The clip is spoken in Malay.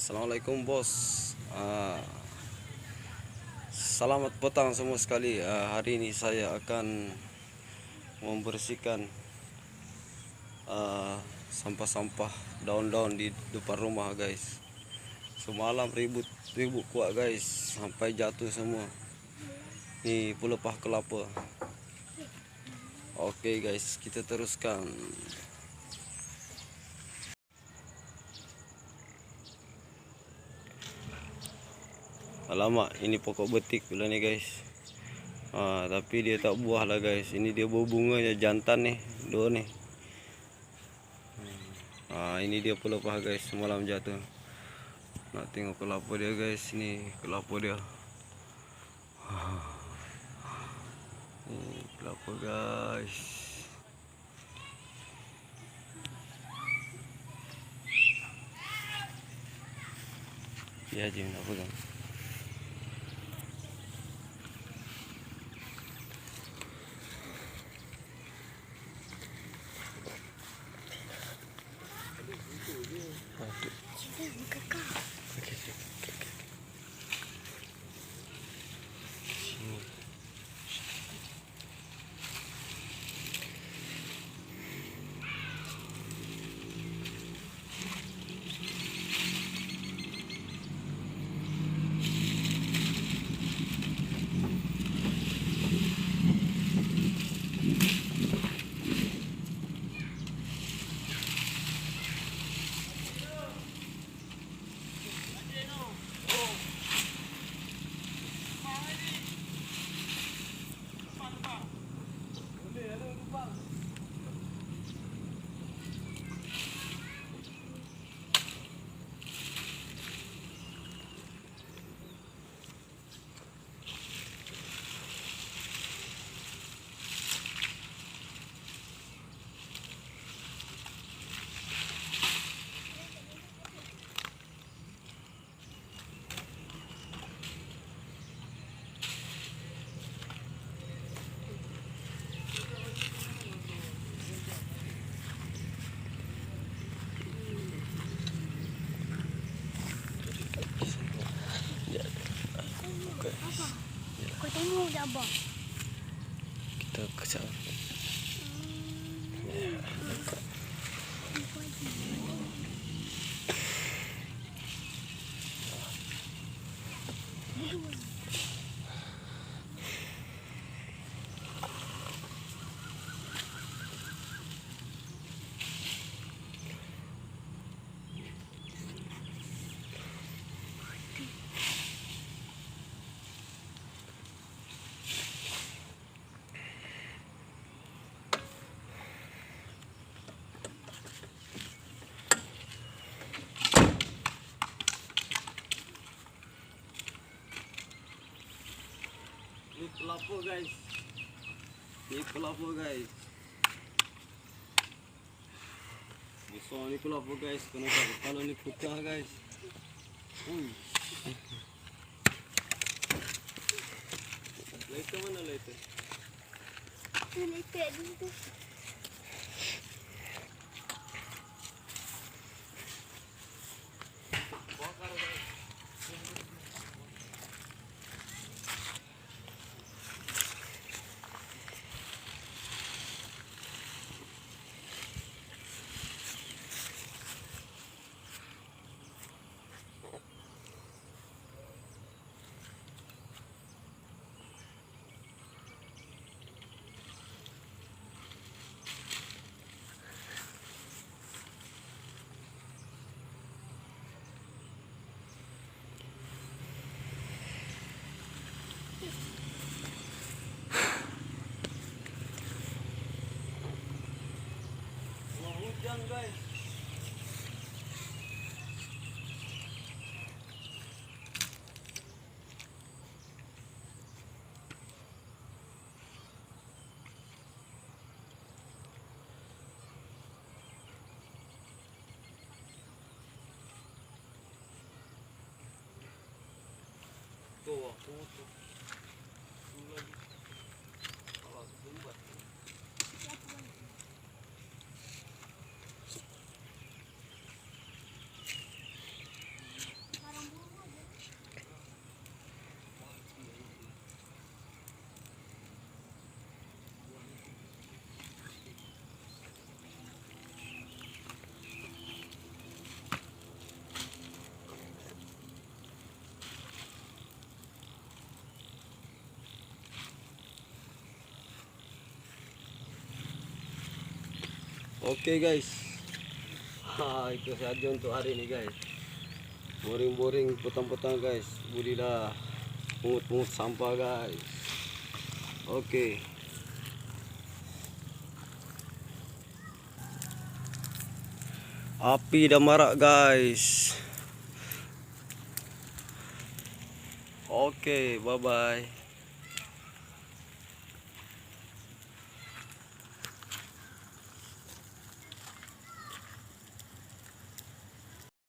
Assalamualaikum bos. Ah, Selamat petang semua sekali. Hari ini saya akan membersihkan sampah-sampah daun-daun di depan rumah guys. Semalam ribut kuat guys, sampai jatuh semua. Ini pelepah kelapa. Oke guys, kita teruskan. Alamak, ini pokok betik pula ni guys. Tapi dia tak buah lah guys. Ini dia berbunga je, jantan nih, dua nih. Ini dia pelepah guys, semalam jatuh. Nak tengok kelapa dia guys, ni kelapa dia. Ni kelapa guys. Ya je nak pegang. Kau tengok je abang. Kita kecap. Ini kelapa guys. Ini kelapa guys. Besar ni kelapa guys. Kalau ni pecah guys. Lighter mana lighter? Lighter di situ. Bakar guys. Hujan guys. Tuh, tuh. Lagi. Kalau sumbat. Oke guys. Itu saja untuk hari ini guys. Boring-boring petang-petang guys. Budilah pungut-pungut sampah guys. Oke. Api dah marak guys. Oke, bye bye.